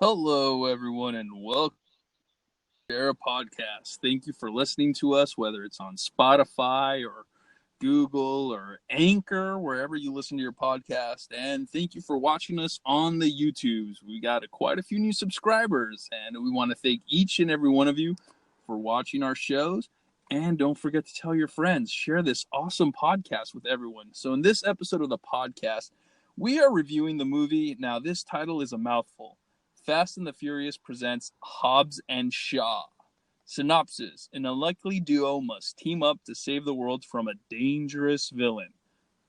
Hello, everyone, and welcome to our podcast. Thank you for listening to us, whether it's on Spotify or Google or Anchor, wherever you listen to your podcast. And thank you for watching us on the YouTubes. We got quite a few new subscribers, and we want to thank each and every one of you for watching our shows. And don't forget to tell your friends, share this awesome podcast with everyone. So, in this episode of the podcast, we are reviewing the movie. Now, this title is a mouthful. Fast and the Furious presents Hobbs and Shaw. Synopsis: an unlikely duo must team up to save the world from a dangerous villain.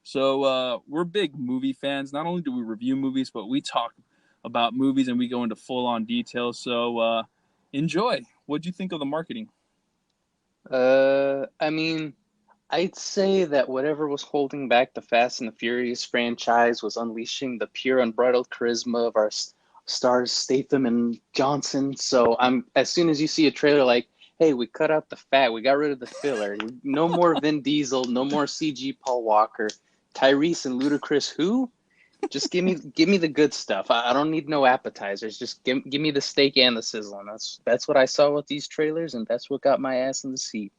So we're big movie fans. Not only do we review movies, but we talk about movies and we go into full-on detail. So enjoy. What'd you think of the marketing? I mean, I'd say that whatever was holding back the Fast and the Furious franchise was unleashing the pure, unbridled charisma of our stars, Statham and Johnson. So as soon as you see a trailer like, hey, we cut out the fat, we got rid of the filler, no more Vin Diesel, no more CG Paul Walker, Tyrese and Ludacris, who? Just give me the good stuff. I don't need no appetizers. Just give me the steak and the sizzling. That's what I saw with these trailers, and that's what got my ass in the seat.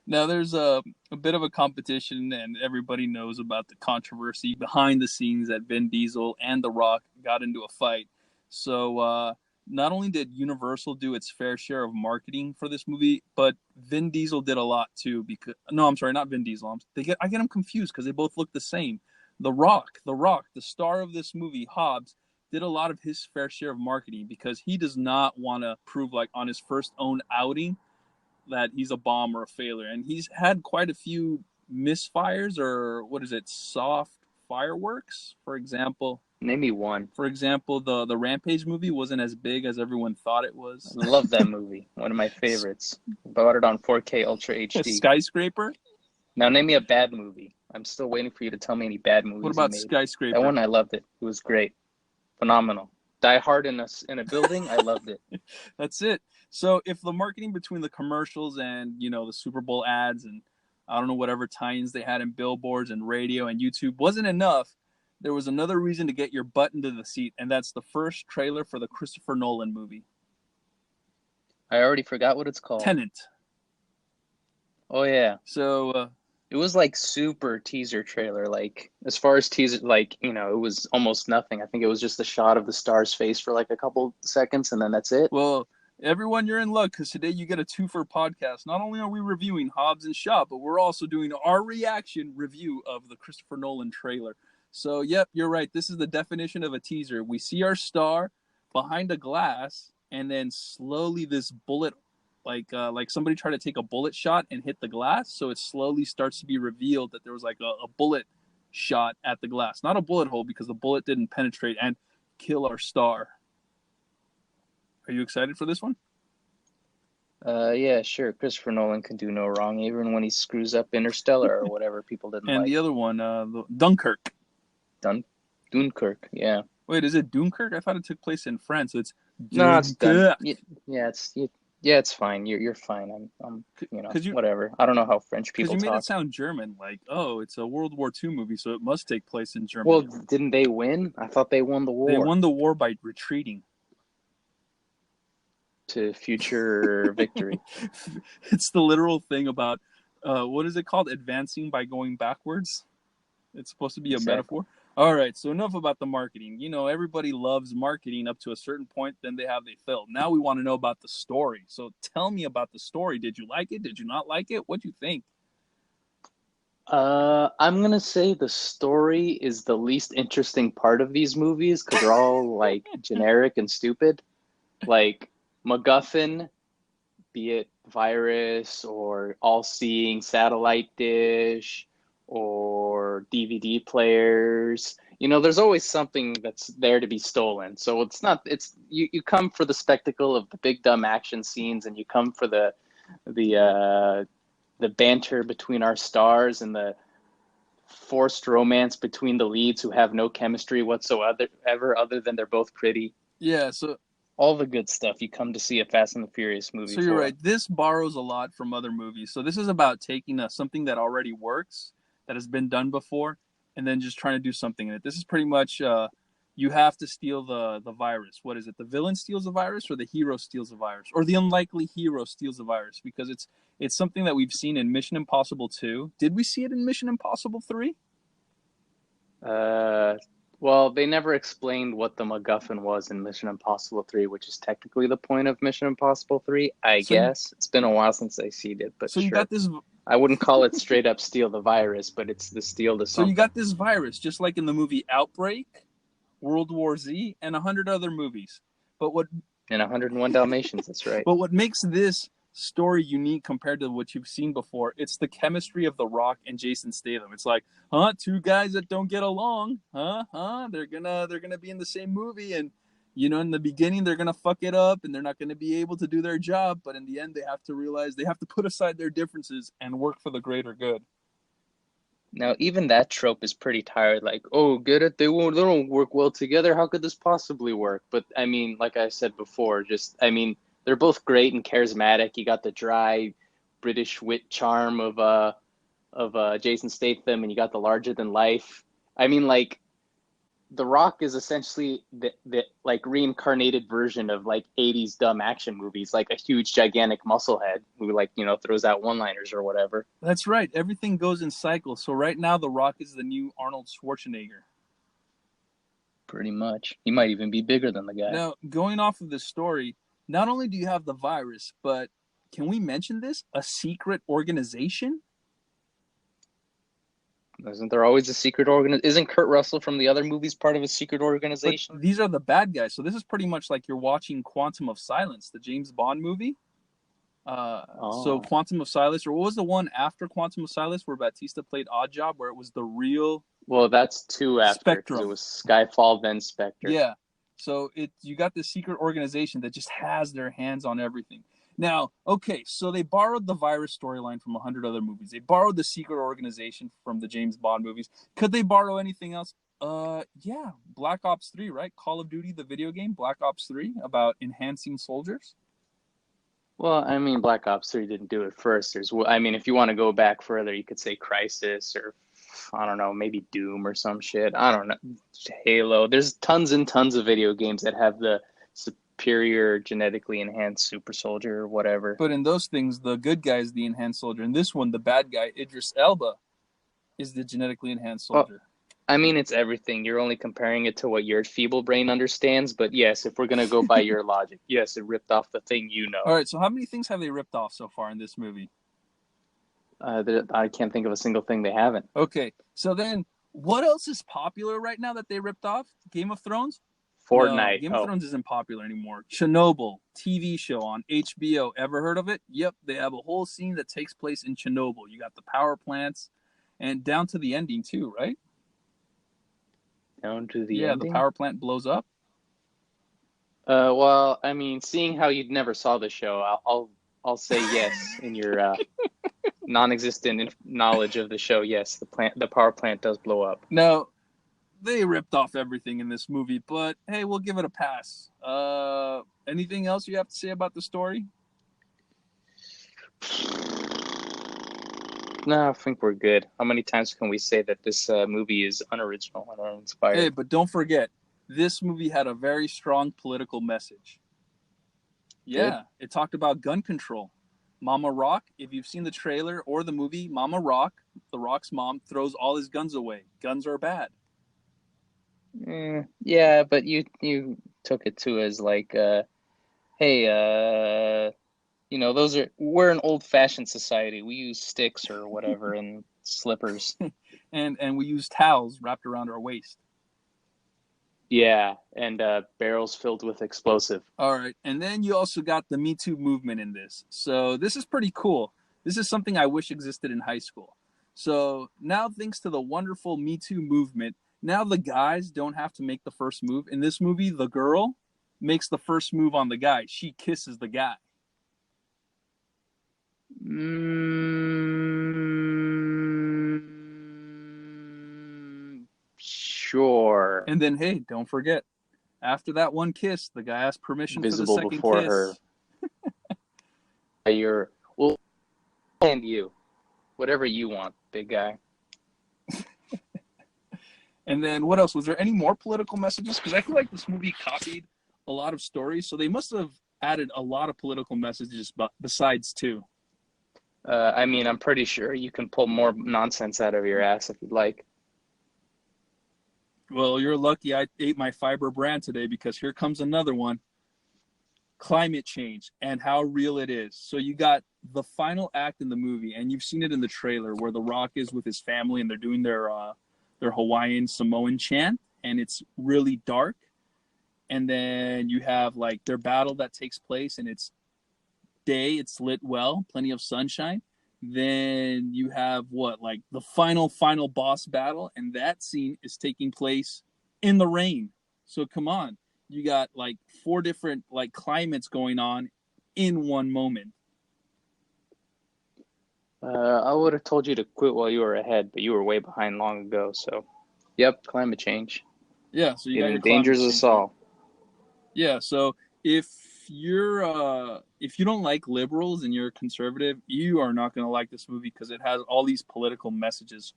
Now, there's a bit of a competition, and everybody knows about the controversy behind the scenes that Vin Diesel and The Rock got into a fight. So, not only did Universal do its fair share of marketing for this movie, but Vin Diesel did a lot too. No, I'm sorry, not Vin Diesel. I get them confused because they both look the same. The Rock, the star of this movie, Hobbs, did a lot of his fair share of marketing because he does not want to prove, like, on his first own outing, that he's a bomb or a failure. And he's had quite a few misfires, or what is it, soft fireworks, for example. Name me one. For example, the Rampage movie wasn't as big as everyone thought it was. I love that movie. One of my favorites. Bought it on 4K Ultra HD. Skyscraper? Now name me a bad movie. I'm still waiting for you to tell me any bad movies. What about you made. Skyscraper? That one I loved it. It was great. Phenomenal. Die Hard in a building, I loved it. That's it. So if the marketing between the commercials and, the Super Bowl ads and I don't know, whatever tie-ins they had in billboards and radio and YouTube wasn't enough, there was another reason to get your butt into the seat, and that's the first trailer for the Christopher Nolan movie. I already forgot what it's called. Tenet. Oh, yeah. So it was like super teaser trailer. Like, as far as teaser, like, it was almost nothing. I think it was just a shot of the star's face for like a couple seconds, and then that's it. Well, everyone, you're in luck because today you get a two-for podcast. Not only are we reviewing Hobbs and Shaw, but we're also doing our reaction review of the Christopher Nolan trailer. So, yep, you're right. This is the definition of a teaser. We see our star behind a glass, and then slowly this bullet, like somebody tried to take a bullet shot and hit the glass. So it slowly starts to be revealed that there was like a bullet shot at the glass. Not a bullet hole because the bullet didn't penetrate and kill our star. Are you excited for this one? Yeah, sure. Christopher Nolan can do no wrong, even when he screws up Interstellar or whatever people didn't and like. And the other one, Dunkirk. Dunkirk, yeah. Wait, is it Dunkirk? I thought it took place in France. So it's Dunkirk. No, it's done. Yeah, it's fine. You're fine. I'm whatever. I don't know how French people talk. Because you made it sound German, like, oh, it's a World War II movie, so it must take place in Germany. Well, didn't they win? I thought they won the war. They won the war by retreating. To future victory. It's the literal thing about, what is it called? Advancing by going backwards? It's supposed to be a metaphor. All right, so enough about the marketing. Everybody loves marketing up to a certain point, then they failed. Now we want to know about the story. So tell me about the story. Did you like it? Did you not like it? What'd you think? I'm going to say the story is the least interesting part of these movies because they're all, like, generic and stupid. Like, MacGuffin, be it virus or all-seeing satellite dish or DVD players, there's always something that's there to be stolen. So you come for the spectacle of the big dumb action scenes, and you come for the banter between our stars and the forced romance between the leads who have no chemistry whatsoever other than they're both pretty. Yeah, so all the good stuff you come to see a Fast and the Furious movie. So you're right. This borrows a lot from other movies. So this is about taking something that already works, that has been done before, and then just trying to do something in it. This is pretty much you have to steal the virus. What is it? The villain steals the virus, or the hero steals the virus, or the unlikely hero steals the virus? Because it's something that we've seen in Mission Impossible 2. Did we see it in Mission Impossible 3? Well, they never explained what the MacGuffin was in Mission Impossible 3, which is technically the point of Mission Impossible 3, I So you, guess. It's been a while since I seen it, but so you got sure. this. I wouldn't call it straight up steal the virus, but it's the steal to So you something. got this virus, just like in the movie Outbreak, World War Z, and 100 other movies. But what And 101 Dalmatians, that's right. but what makes this story unique compared to what you've seen before, it's the chemistry of The Rock and Jason Statham. It's like, two guys that don't get along, they're gonna be in the same movie, and in the beginning they're gonna fuck it up and they're not gonna be able to do their job, but in the end they have to realize they have to put aside their differences and work for the greater good. Now, even that trope is pretty tired. Like, oh, get it? They don't work well together. How could this possibly work? But I mean, like I said before, they're both great and charismatic. You got the dry British wit charm of Jason Statham, and you got the larger than life. I mean, like, The Rock is essentially the like reincarnated version of like 80s dumb action movies, like a huge gigantic muscle head who like, throws out one-liners or whatever. That's right. Everything goes in cycles. So right now The Rock is the new Arnold Schwarzenegger. Pretty much. He might even be bigger than the guy. Now, going off of this story, not only do you have the virus, but can we mention this? A secret organization? Isn't there always a secret organization? Isn't Kurt Russell from the other movies part of a secret But organization? these are the bad guys. So this is pretty much like you're watching Quantum of Silence, the James Bond movie. So Oh. Quantum of Solace, or what was the one after Quantum of Solace where Batista played Oddjob, where it was the real Well, that's two after, because it Spectrum? was Skyfall, then Spectre. Yeah. So you got this secret organization that just has their hands on everything. Now, okay, so they borrowed the virus storyline from 100 other movies. They borrowed the secret organization from the James Bond movies. Could they borrow anything else? Yeah, Black Ops 3, right? Call of Duty, the video game, Black Ops 3, about enhancing soldiers. Well, I mean, Black Ops 3 didn't do it first. If you want to go back further, you could say Crysis or, I don't know, maybe Doom or some shit. I don't know. Halo. There's tons and tons of video games that have the superior genetically enhanced super soldier or whatever. But in those things, the good guy is the enhanced soldier. In this one, the bad guy, Idris Elba, is the genetically enhanced soldier. Well, I mean, it's everything. You're only comparing it to what your feeble brain understands. But yes, if we're going to go by your logic, yes, it ripped off the thing you know. All right, so how many things have they ripped off so far in this movie? I can't think of a single thing they haven't. Okay, so then what else is popular right now that they ripped off? Game of Thrones? Fortnite. No, Game of Thrones isn't popular anymore. Chernobyl, TV show on HBO. Ever heard of it? Yep, they have a whole scene that takes place in Chernobyl. You got the power plants and down to the ending too, right? Down to the ending? The power plant blows up. Well, I mean, seeing how you never saw the show, I'll say yes in your non-existent knowledge of the show. Yes, the power plant does blow up. No, they ripped off everything in this movie, but hey, we'll give it a pass. Anything else you have to say about the story? No, I think we're good. How many times can we say that this movie is unoriginal and uninspired? Hey, but don't forget, this movie had a very strong political message. Yeah, good. It talked about gun control. Mama Rock, if you've seen the trailer or the movie, Mama Rock, The Rock's mom, throws all his guns away. Guns are bad. Yeah, but you took it too as like, hey, we're an old-fashioned society. We use sticks or whatever and slippers. and we use towels wrapped around our waist. Yeah, and barrels filled with explosive. All right, and then you also got the Me Too movement in this. So this is pretty cool. This is something I wish existed in high school. So now, thanks to the wonderful Me Too movement, now the guys don't have to make the first move. In this movie, the girl makes the first move on the guy. She kisses the guy. Sure. And then, hey, don't forget, after that one kiss, the guy asked permission Visible for the second before kiss. Her. And you. Whatever you want, big guy. And then what else? Was there any more political messages? Because I feel like this movie copied a lot of stories, so they must have added a lot of political messages besides two. I mean, I'm pretty sure you can pull more nonsense out of your ass if you'd like. Well, you're lucky I ate my fiber brand today because here comes another one. Climate change and how real it is. So you got the final act in the movie, and you've seen it in the trailer where The Rock is with his family and they're doing their Hawaiian Samoan chant, and it's really dark. And then you have like their battle that takes place, and it's day, it's lit well, plenty of sunshine. Then you have like the final boss battle, and that scene is taking place in the rain. So come on, you got like four different like climates going on in one moment. I would have told you to quit while you were ahead, but you were way behind long ago. So, yep, climate change. Yeah, so you It got your climate endangers change. us all. Yeah, so if you don't like liberals and you're conservative, you are not going to like this movie because it has all these political messages.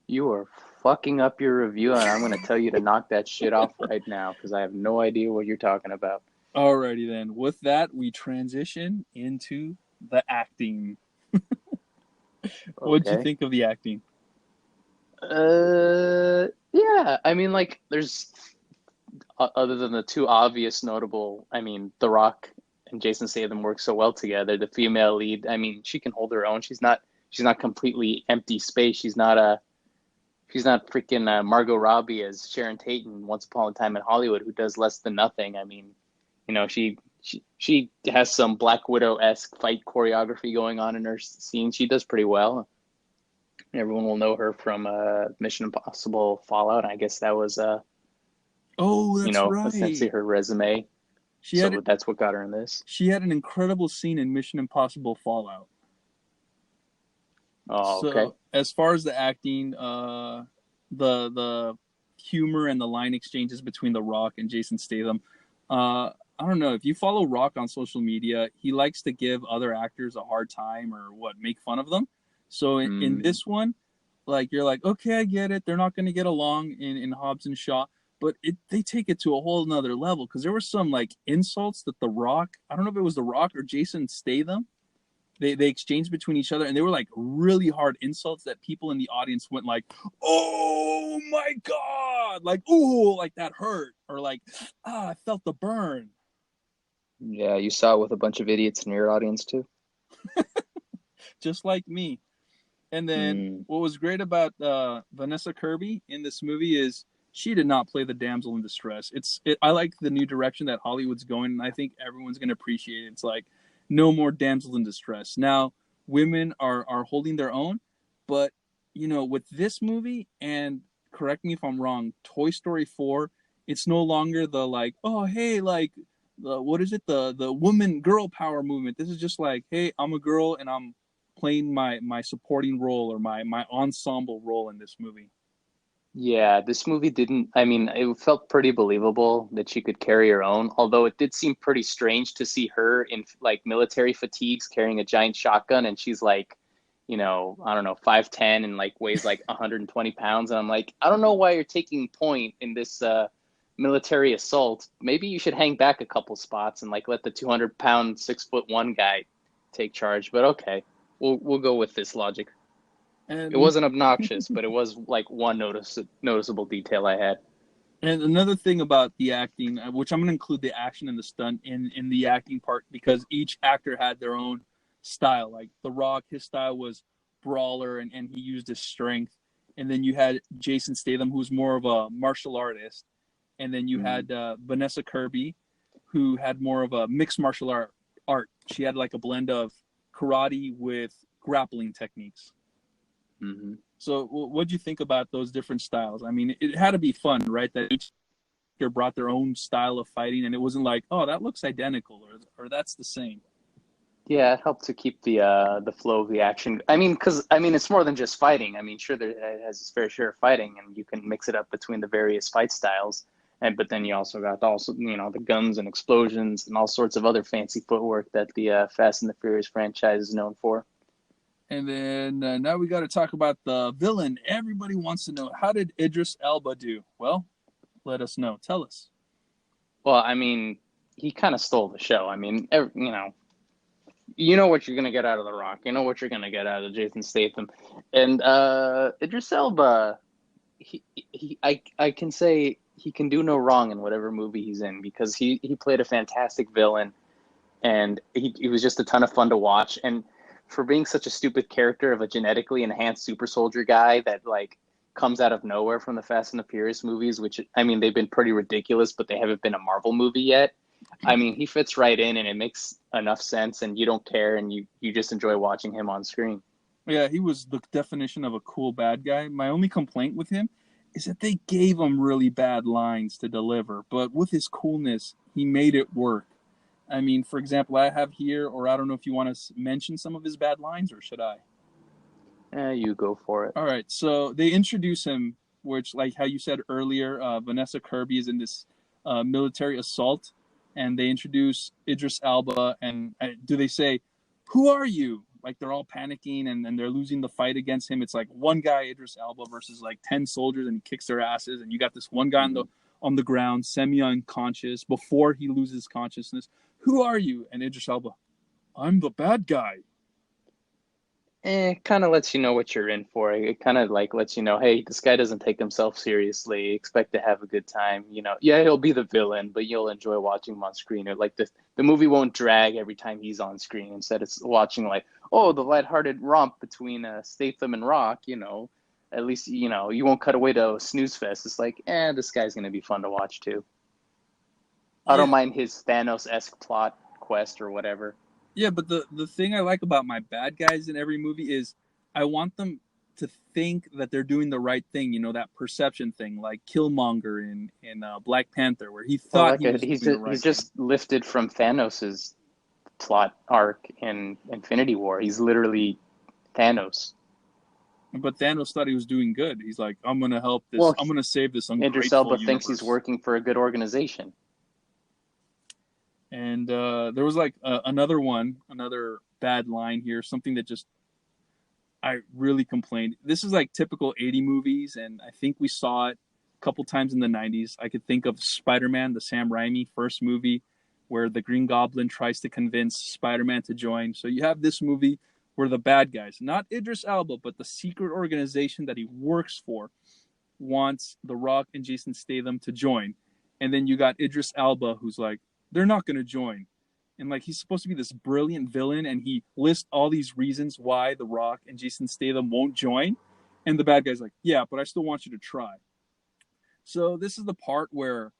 You are fucking up your review, and I'm going to tell you to knock that shit off right now because I have no idea what you're talking about. Alrighty then. With that, we transition into the acting. What'd you Okay. think of the acting? Yeah. I mean, like, there's other than the two obvious notable. I mean, The Rock and Jason Statham work so well together. The female lead, I mean, she can hold her own. She's not completely empty space. She's not freaking Margot Robbie as Sharon Tate in Once Upon a Time in Hollywood, who does less than nothing. I mean, she has some Black Widow-esque fight choreography going on in her scene. She does pretty well. Everyone will know her from Mission Impossible Fallout. I guess that was Oh, that's essentially right. her resume. She had So that's what got her in this. she had an incredible scene in Mission Impossible Fallout. Oh, okay. So as far as the acting, the humor and the line exchanges between The Rock and Jason Statham, I don't know if you follow Rock on social media, he likes to give other actors a hard time or make fun of them. So in this one, like you're like, okay, I get it. They're not going to get along in Hobbs and Shaw, but they take it to a whole nother level because there were some like insults that The Rock, I don't know if it was The Rock or Jason Statham, they exchanged between each other, and they were like really hard insults that people in the audience went like, oh my god, like, ooh, like that hurt, or like, I felt the burn. Yeah, you saw it with a bunch of idiots in your audience too. Just like me. And then what was great about Vanessa Kirby in this movie is she did not play the damsel in distress. I like the new direction that Hollywood's going, and I think everyone's going to appreciate it. It's like no more damsel in distress. Now women are holding their own, but with this movie, and correct me if I'm wrong, Toy Story 4, it's no longer the like, oh hey, like what is it, the woman girl power movement. This is just like, hey, I'm a girl and I'm playing my supporting role or my ensemble role in this movie. Yeah, this movie didn't, I mean, it felt pretty believable that she could carry her own, although it did seem pretty strange to see her in like military fatigues carrying a giant shotgun, and she's like, I don't know, 5'10" and like weighs like 120 pounds. And I'm like, I don't know why you're taking point in this military assault. Maybe you should hang back a couple spots and like let the 200-pound, 6'1" guy take charge. But okay, we'll go with this logic. It And wasn't obnoxious, but it was like one noticeable detail I had. and another thing about the acting, which I'm going to include the action and the stunt in the acting part, because each actor had their own style. Like The Rock, his style was brawler, and he used his strength. And then you had Jason Statham, who's more of a martial artist. And then you had Vanessa Kirby, who had more of a mixed martial art. She had like a blend of karate with grappling techniques. Mm-hmm. So, what do you think about those different styles? I mean, it had to be fun, right? That each actor brought their own style of fighting, and it wasn't like, oh, that looks identical, or that's the same. Yeah, it helped to keep the flow of the action. I mean, because it's more than just fighting. I mean, sure, it has its fair share of fighting, and you can mix it up between the various fight styles. But then you also got the guns and explosions and all sorts of other fancy footwork that the Fast and the Furious franchise is known for. And then now we got to talk about the villain. Everybody wants to know, how did Idris Elba do? Well, let us know. Tell us. Well, I mean, he kind of stole the show. I mean, you know what you're gonna get out of The Rock. You know what you're gonna get out of Jason Statham, and Idris Elba. I can say he can do no wrong in whatever movie he's in because he played a fantastic villain, and he was just a ton of fun to watch. And for being such a stupid character of a genetically enhanced super soldier guy that like comes out of nowhere from the Fast and the Furious movies, which I mean they've been pretty ridiculous, but they haven't been a Marvel movie yet. I mean, he fits right in, and it makes enough sense, and you don't care, and you just enjoy watching him on screen. Yeah, he was the definition of a cool bad guy. My only complaint with him is that they gave him really bad lines to deliver, but with his coolness, he made it work. I mean, for example, I have here, or I don't know if you want to mention some of his bad lines, or should I? You go for it. All right, so they introduce him, which, like how you said earlier, Vanessa Kirby is in this military assault, and they introduce Idris Elba, and do they say, "Who are you?" Like they're all panicking, and they're losing the fight against him. It's like one guy, Idris Elba, versus like 10 soldiers, and he kicks their asses, and you got this one guy on the ground, semi-unconscious, before he loses consciousness. Who are you? And Idris Elba, I'm the bad guy. Kind of lets you know what you're in for. It kind of like lets you know, hey, this guy doesn't take himself seriously. Expect to have a good time. You know, yeah, he'll be the villain, but you'll enjoy watching him on screen. Or like the movie won't drag every time he's on screen. Instead, it's watching like, oh, the lighthearted romp between Statham and Rock. You know, at least you know you won't cut away to a snooze fest. It's like, this guy's gonna be fun to watch too. I don't Yeah, mind his Thanos-esque plot quest or whatever. yeah, but the thing I like about my bad guys in every movie is I want them to think that they're doing the right thing. You know, that perception thing, like Killmonger in Black Panther, where he Well, thought he was doing the he's right thing. just lifted from Thanos's plot arc in Infinity War. He's literally Thanos. But Thanos thought he was doing good. He's like, I'm gonna help this. Well, I'm gonna save this Idris ungrateful Elba thinks he's universe. working for a good organization. And there was like another bad line here, something that just I really complained. This is like typical 80 movies, and I think we saw it a couple times in the 90s. I could think of Spider-Man, the Sam Raimi first movie, where the Green Goblin tries to convince Spider-Man to join. So you have this movie where the bad guys, not Idris Elba, but the secret organization that he works for, wants The Rock and Jason Statham to join. And then you got Idris Elba, who's like, they're not going to join. And like he's supposed to be this brilliant villain, and he lists all these reasons why The Rock and Jason Statham won't join. And the bad guy's like, yeah, but I still want you to try. So this is the part where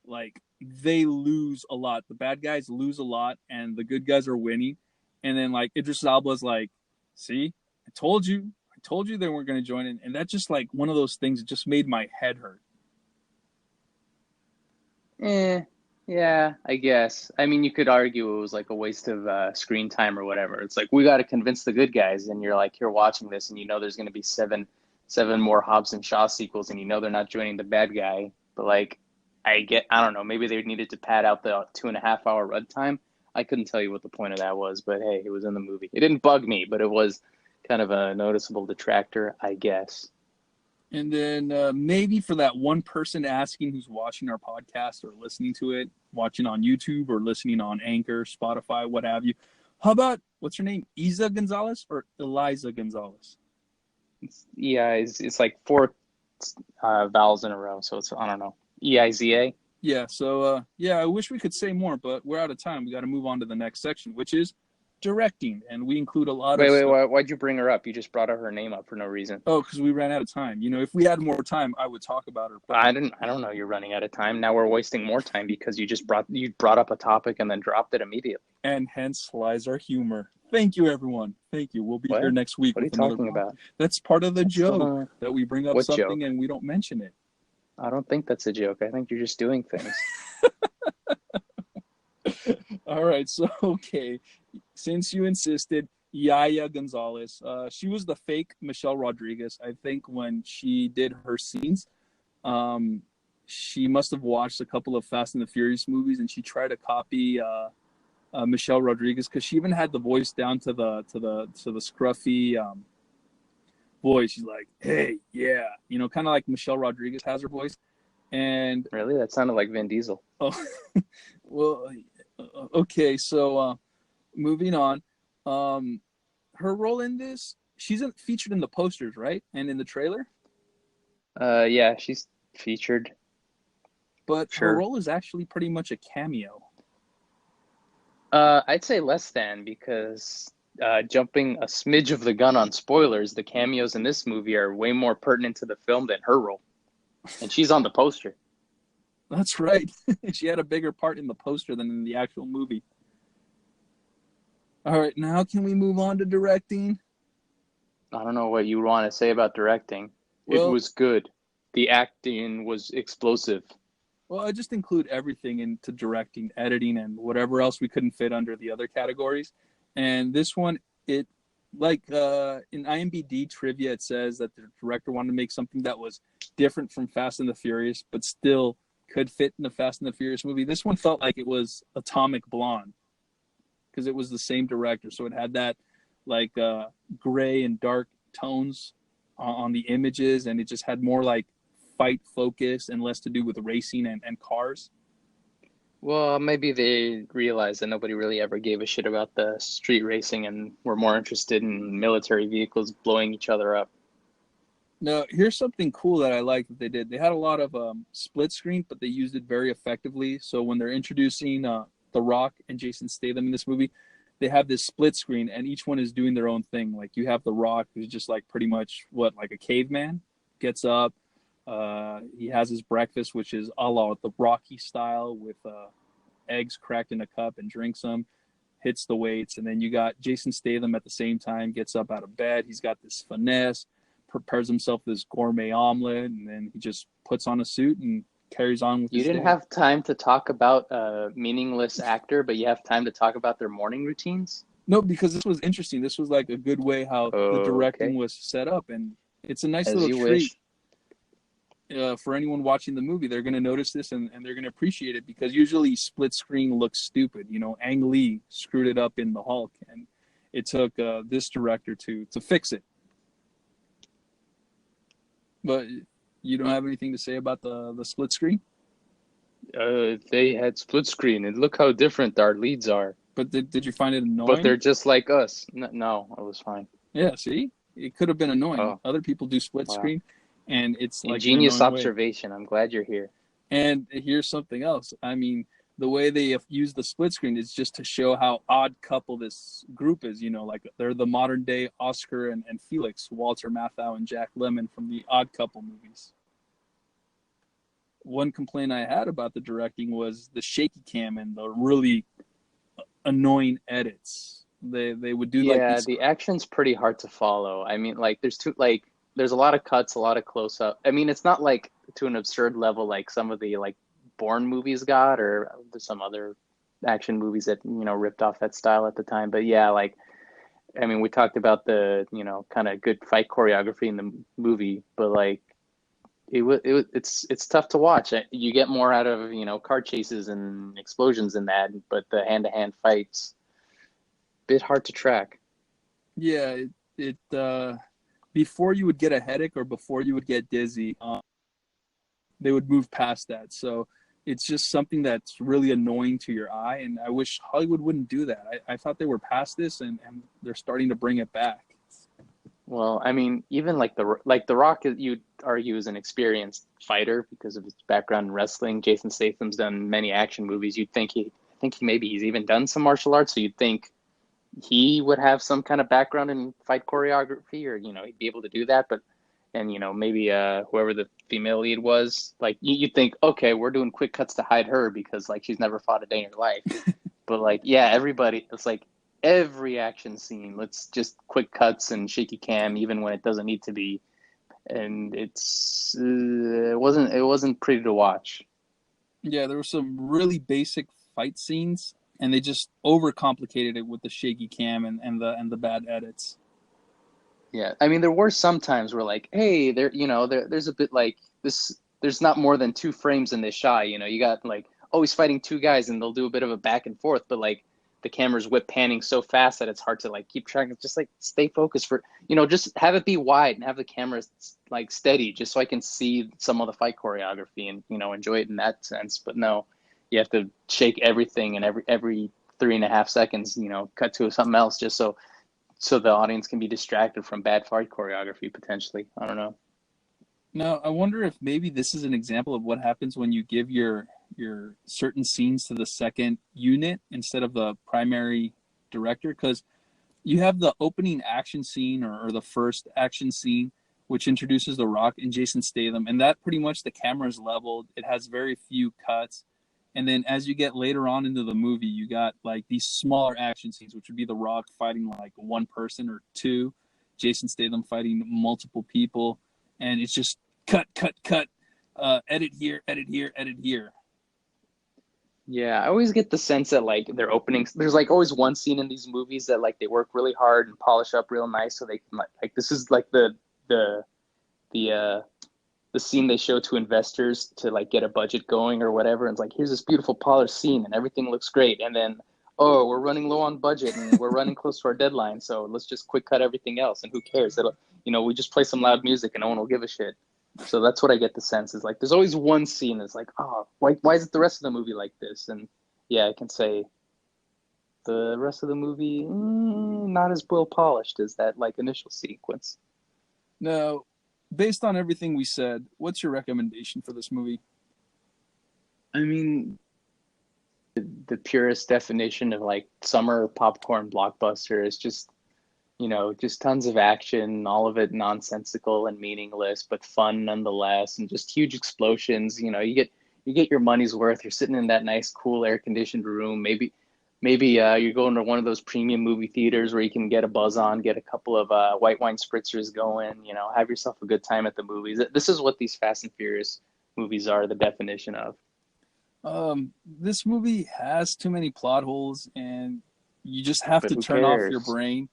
like they lose a lot. The bad guys lose a lot, and the good guys are winning. And then like Idris Elba's like, see, I told you they weren't going to join. And that's just like one of those things that just made my head hurt. Eh, yeah, I guess. I mean, you could argue it was like a waste of screen time or whatever. It's like we got to convince the good guys, and you're like, you're watching this, and you know there's going to be seven more Hobbs and Shaw sequels, and you know they're not joining the bad guy. But like, I don't know, maybe they needed to pad out the 2.5 hour runtime. I couldn't tell you what the point of that was, but hey, it was in the movie. It didn't bug me, but it was kind of a noticeable detractor, I guess. And then maybe for that one person asking who's watching our podcast or listening to it, watching on YouTube or listening on Anchor, Spotify, what have you, how about, what's her name? Isa Gonzalez or Eliza Gonzalez? Yeah, it's like four vowels in a row, so it's I don't know. EIZA. Yeah, so yeah, I wish we could say more, but we're out of time. We got to move on to the next section, which is directing. And we include a lot of Wait, stuff. why'd you bring her up? You just brought her name up for no reason. Oh, because we ran out of time. You know, if we had more time, I would talk about her. But I don't know. You're running out of time. Now we're wasting more time because you brought up a topic and then dropped it immediately. and hence lies our humor. Thank you, everyone. Thank you. We'll be here What? next week What are you with another. talking about? That's part of the I still joke don't. that we bring up What something joke? and we don't mention it. I don't think that's a joke. I think you're just doing things. All right, so okay, since you insisted, Yaya Gonzalez, she was the fake Michelle Rodriguez. I think when she did her scenes, she must have watched a couple of Fast and the Furious movies, and she tried to copy Michelle Rodriguez, because she even had the voice down to the scruffy voice. She's like, "Hey, yeah," kind of like Michelle Rodriguez has her voice. And Really? That sounded like Vin Diesel. oh, well, okay. So moving on, her role in this, she's featured in the posters, right, and in the trailer. Yeah, she's featured. But her Sure. role is actually pretty much a cameo. I'd say less than because jumping a smidge of the gun on spoilers, the cameos in this movie are way more pertinent to the film than her role. And she's on the poster. That's right. She had a bigger part in the poster than in the actual movie. All right, now can we move on to directing? I don't know what you want to say about directing. It Well, was good. The acting was explosive. I just include everything into directing, editing, and whatever else we couldn't fit under the other categories. And this one, it like in IMDb trivia, it says that the director wanted to make something that was different from Fast and the Furious, but still could fit in the Fast and the Furious movie. This one felt like it was Atomic Blonde because it was the same director, so it had that like gray and dark tones on the images, and it just had more like fight focus and less to do with racing and cars. Well, maybe they realized that nobody really ever gave a shit about the street racing and were more interested in military vehicles blowing each other up. Now, here's something cool that I like that they did. They had a lot of split screen, but they used it very effectively. So when they're introducing The Rock and Jason Statham in this movie, they have this split screen, and each one is doing their own thing. Like you have The Rock, who's just like pretty much like a caveman, gets up. He has his breakfast, which is a la the Rocky style with eggs cracked in a cup and drinks them, hits the weights. And then you got Jason Statham at the same time, gets up out of bed. He's got this finesse, prepares himself this gourmet omelet, and then he just puts on a suit and carries on with You his didn't day. have time to talk about a meaningless actor, but you have time to talk about their morning routines? No, because this was interesting. This was like a good way how the directing Okay, was set up, and it's a nice as little you treat wish. for anyone watching the movie. They're going to notice this and they're going to appreciate it because usually split screen looks stupid. Ang Lee screwed it up in The Hulk, and it took this director to fix it. But you don't have anything to say about the split screen? They had split screen, and look how different our leads are. But did you find it But they're annoying? just like us. No, it was fine. Yeah, see? It could have been annoying. Oh, Other people do split wow. screen, and it's like an Ingenious annoying way. observation. I'm glad you're here. And here's something else. I mean, the way they have used the split screen is just to show how odd couple this group is. Like they're the modern day Oscar and Felix, Walter Matthau and Jack Lemmon from the Odd Couple movies. One complaint I had about the directing was the shaky cam and the really annoying edits. They would do like Yeah, these. the action's pretty hard to follow. I mean, like there's a lot of cuts, a lot of close up. I mean, it's not like to an absurd level like some of the like Bourne movies got or some other action movies that, ripped off that style at the time. But yeah, like I mean, we talked about the, kind of good fight choreography in the movie, but like it's tough to watch. You get more out of, car chases and explosions in that, but the hand-to-hand fights bit hard to track. Yeah, before you would get a headache or before you would get dizzy, they would move past that. So it's just something that's really annoying to your eye, and I wish Hollywood wouldn't do that. I thought they were past this, and they're starting to bring it back. Well, I mean, even like the Rock, you'd argue is an experienced fighter because of his background in wrestling. Jason Statham's done many action movies. I think maybe he's even done some martial arts. So you'd think he would have some kind of background in fight choreography, or he'd be able to do that. But and maybe whoever the female lead was, like you'd think, okay, we're doing quick cuts to hide her because like she's never fought a day in her life. But like, yeah, everybody, it's like every action scene, let's just quick cuts and shaky cam, even when it doesn't need to be. And it wasn't pretty to watch. Yeah, there were some really basic fight scenes, and they just overcomplicated it with the shaky cam and the bad edits. Yeah, I mean, there were some times where like, hey, there's a bit like this. There's not more than 2 frames in this shot. You got like, oh, he's fighting 2 guys, and they'll do a bit of a back and forth, but like the camera's whip panning so fast that it's hard to like keep track. It's just like stay focused for, just have it be wide and have the camera like steady just so I can see some of the fight choreography and, enjoy it in that sense. But no, you have to shake everything and every 3.5 seconds, cut to something else just so the audience can be distracted from bad fight choreography potentially. I don't know. Now, I wonder if maybe this is an example of what happens when you give your certain scenes to the second unit instead of the primary director, because you have the opening action scene or the first action scene, which introduces The Rock and Jason Statham, and that pretty much the camera is leveled. It has very few cuts. And then as you get later on into the movie, you got like these smaller action scenes, which would be The Rock fighting like one person or two, Jason Statham fighting multiple people, and it's just cut, edit here, edit here, edit here. Yeah, I always get the sense that like their openings, there's like always one scene in these movies that like they work really hard and polish up real nice so they can like this is like the the scene they show to investors to like get a budget going or whatever. And it's like, here's this beautiful polished scene and everything looks great. And then, oh, we're running low on budget and we're running close to our deadline. So let's just quick cut everything else. And who cares? We just play some loud music and no one will give a shit. So that's what I get the sense is like, there's always one scene that's like, oh, why isn't the rest of the movie like this? And yeah, I can say the rest of the movie, not as well polished as that like initial sequence. Now, based on everything we said, what's your recommendation for this movie? I mean, the purest definition of like summer popcorn blockbuster is just, just tons of action, all of it nonsensical and meaningless, but fun nonetheless, and just huge explosions. You get your money's worth. You're sitting in that nice, cool, air-conditioned room. Maybe you're going to one of those premium movie theaters where you can get a buzz on, get a couple of white wine spritzers going, have yourself a good time at the movies. This is what these Fast and Furious movies are the definition of. This movie has too many plot holes, and you just have to turn off your brain.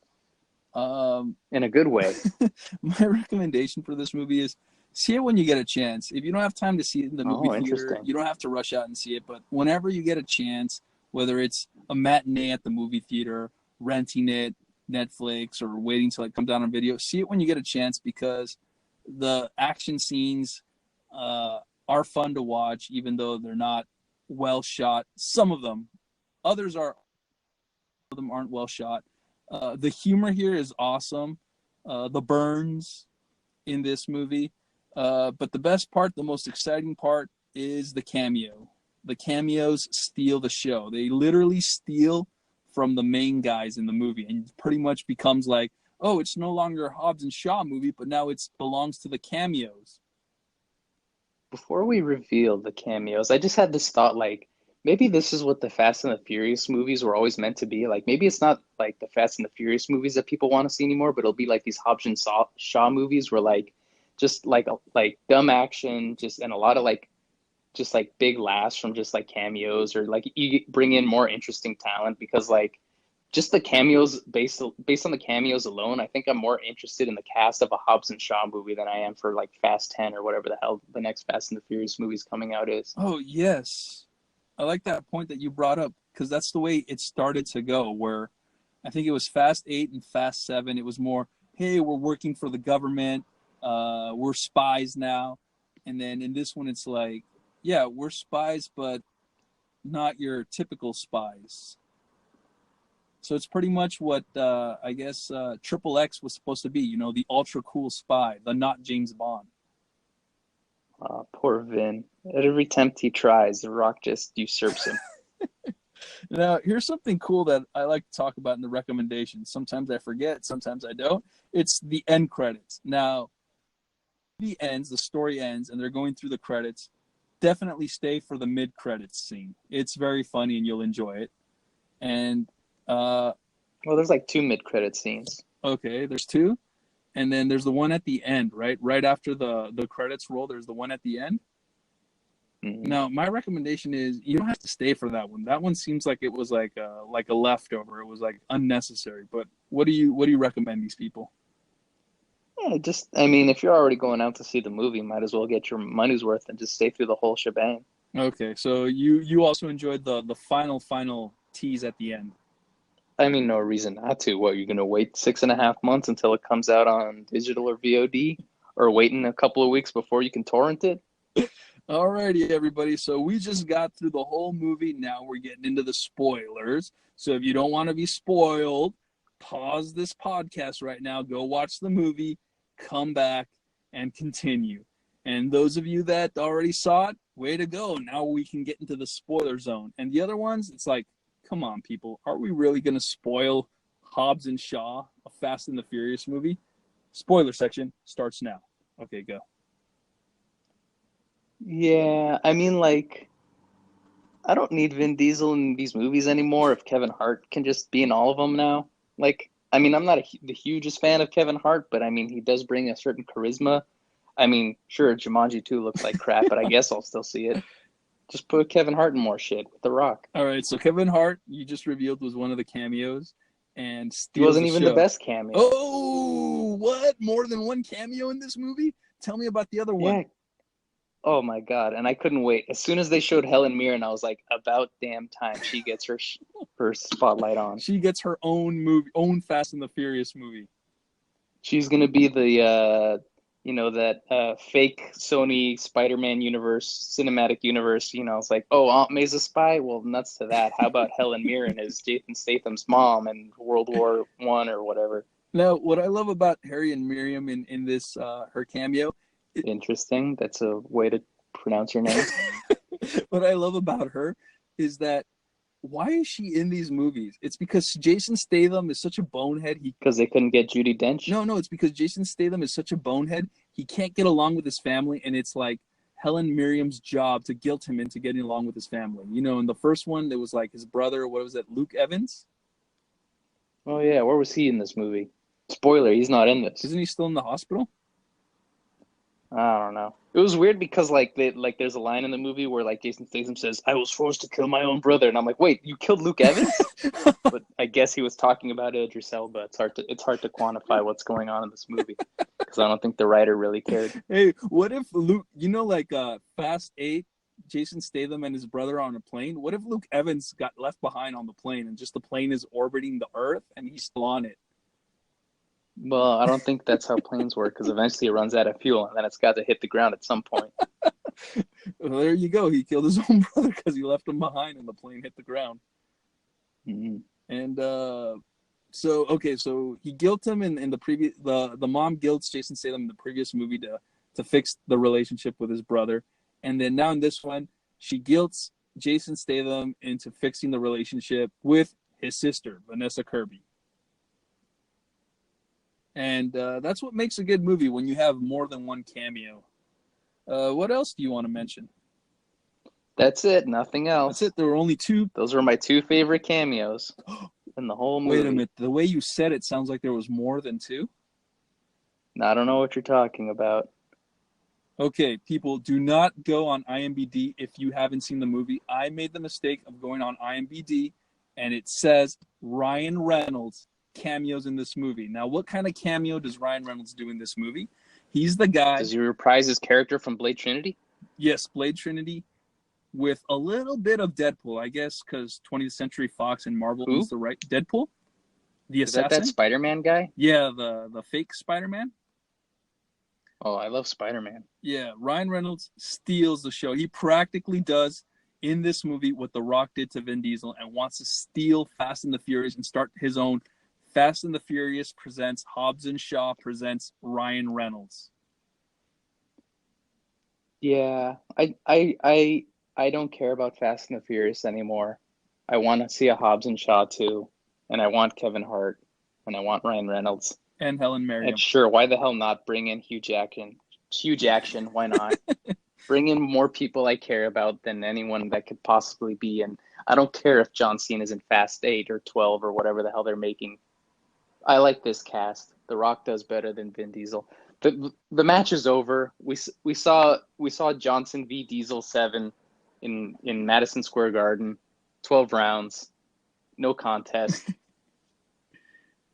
In a good way. My recommendation for this movie is see it when you get a chance. If you don't have time to see it in the movie theater, you don't have to rush out and see it. But whenever you get a chance, whether it's a matinee at the movie theater, renting it, Netflix, or waiting till it comes down on video, see it when you get a chance because the action scenes are fun to watch, even though they're not well shot. Some of them. Others are. Some of them aren't well shot. The humor here is awesome. The burns in this movie. But the best part, the most exciting part, is the cameo. The cameos steal the show. They literally steal from the main guys in the movie, and it pretty much becomes like, oh, it's no longer a Hobbs and Shaw movie, but now it belongs to the cameos. Before we reveal the cameos, I just had this thought, like, maybe this is what the Fast and the Furious movies were always meant to be. Like, maybe it's not like the Fast and the Furious movies that people want to see anymore, but it'll be like these Hobbs and Shaw movies where like, just like dumb action, and a lot of like, just like big laughs from just like cameos, or like you bring in more interesting talent because like just the cameos based on the cameos alone, I think I'm more interested in the cast of a Hobbs and Shaw movie than I am for like Fast 10 or whatever the hell the next Fast and the Furious movies coming out is. Oh, yes. I like that point that you brought up because that's the way it started to go, where I think it was Fast 8 and Fast 7. It was more, hey, we're working for the government. We're spies now. And then in this one, it's like, yeah, we're spies, but not your typical spies. So it's pretty much what I guess Triple X was supposed to be, the ultra cool spy, the not James Bond. Poor Vin. At every attempt he tries, The Rock just usurps him. Now, here's something cool that I like to talk about in the recommendations. Sometimes I forget, sometimes I don't. It's the end credits. Now, the story ends, and they're going through the credits. Definitely stay for the mid-credits scene. It's very funny, and you'll enjoy it. And well, there's like 2 mid-credit scenes. Okay, there's 2, and then there's the one at the end, right? Right after the credits roll, there's the one at the end. Mm-hmm. Now, my recommendation is you don't have to stay for that one. That one seems like it was like a leftover. It was like unnecessary. But what do you recommend these people? Yeah, if you're already going out to see the movie, might as well get your money's worth and just stay through the whole shebang. Okay, so you also enjoyed the final tease at the end. I mean, no reason not to. What, you're gonna wait 6.5 months until it comes out on digital or VOD, or waiting a couple of weeks before you can torrent it? Alrighty, everybody. So we just got through the whole movie. Now we're getting into the spoilers. So if you don't want to be spoiled, pause this podcast right now. Go watch the movie, come back, and continue. And those of you that already saw it, way to go. Now we can get into the spoiler zone. And the other ones, it's like, come on, people. Are we really going to spoil Hobbs and Shaw, a Fast and the Furious movie? Spoiler section starts now. Okay, go. Yeah, I mean, like, I don't need Vin Diesel in these movies anymore if Kevin Hart can just be in all of them now. Like, I mean, I'm not the hugest fan of Kevin Hart, but I mean, he does bring a certain charisma. I mean, sure, Jumanji 2 looks like crap, but I guess I'll still see it. Just put Kevin Hart in more shit with The Rock. All right, so Kevin Hart, you just revealed, was one of the cameos and He steals wasn't the even the show. best cameo. Oh, what? More than one cameo in this movie? Tell me about the other one. Yeah. Oh my God. And I couldn't wait. As soon as they showed Helen Mirren, I was like, about damn time she gets her spotlight on. She gets her own movie, own Fast and the Furious movie. She's gonna be the that fake Sony Spider-Man universe, cinematic universe. It's like, oh, Aunt May's a spy. Well, nuts to that. How about Helen Mirren as Jason Statham's mom in World War I or whatever? Now, what I love about Harry and Miriam in this her cameo, Interesting. That's a way to pronounce your name. what I love about her is that why is she in these movies? It's because Jason Statham is such a bonehead. Because they couldn't get Judi Dench. No, it's because Jason Statham is such a bonehead. He can't get along with his family, and it's like Helen Miriam's job to guilt him into getting along with his family. In the first one, it was like his brother. What was it, Luke Evans? Oh yeah, where was he in this movie? Spoiler: he's not in this. Isn't he still in the hospital? I don't know. It was weird because there's a line in the movie where like Jason Statham says, "I was forced to kill my own brother," and I'm like, "Wait, you killed Luke Evans?" But I guess he was talking about Idris Elba. It's hard to quantify what's going on in this movie because I don't think the writer really cared. Hey, what if Luke? Like Fast 8, Jason Statham and his brother on a plane. What if Luke Evans got left behind on the plane and just the plane is orbiting the Earth and he's still on it? Well, I don't think that's how planes work because eventually it runs out of fuel and then it's got to hit the ground at some point. Well, there you go. He killed his own brother because he left him behind and the plane hit the ground. Mm-hmm. And so he guilt him in the previous the mom guilts Jason Statham in the previous movie to fix the relationship with his brother, and then now in this one she guilts Jason Statham into fixing the relationship with his sister Vanessa Kirby. And that's what makes a good movie when you have more than one cameo. What else do you want to mention? That's it. Nothing else. That's it. There were only two. Those were my two favorite cameos in the whole movie. Wait a minute. The way you said it sounds like there was more than two. I don't know what you're talking about. Okay, people, do not go on IMDb if you haven't seen the movie. I made the mistake of going on IMDb, and it says Ryan Reynolds cameos in this movie. Now, what kind of cameo does Ryan Reynolds do in this movie? He's the guy. Does he reprise his character from Blade Trinity? Yes, Blade Trinity, with a little bit of Deadpool, I guess, because 20th Century Fox and Marvel is the right Deadpool, the assassin. Is that Spider-Man guy? Yeah, the fake Spider-Man. Oh, I love Spider-Man. Yeah, Ryan Reynolds steals the show. He practically does in this movie what The Rock did to Vin Diesel and wants to steal Fast and the Furious and start his own Fast and the Furious presents Hobbs and Shaw presents Ryan Reynolds. Yeah, I don't care about Fast and the Furious anymore. I want to see a Hobbs and Shaw too, and I want Kevin Hart, and I want Ryan Reynolds. And Helen Mirren. And sure, why the hell not bring in Hugh Jackman? Huge action, why not? Bring in more people I care about than anyone that could possibly be. And I don't care if John Cena's in Fast 8 or 12 or whatever the hell they're making. I like this cast. The Rock does better than Vin Diesel. The match is over. We saw Johnson v Diesel 7 in Madison Square Garden, 12 rounds, no contest.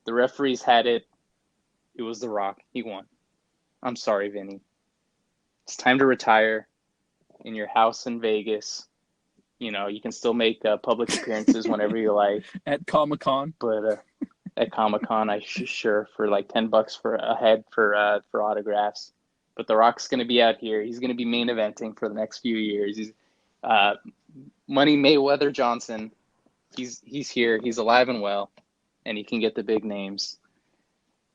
The referees had it. It was The Rock. He won. I'm sorry, Vinny. It's time to retire in your house in Vegas you can still make public appearances whenever you like. At Comic-Con. But at Comic-Con, sure for like $10 for a head for autographs. But The Rock's going to be out here. He's going to be main eventing for the next few years. He's Money Mayweather Johnson. He's here. He's alive and well, and he can get the big names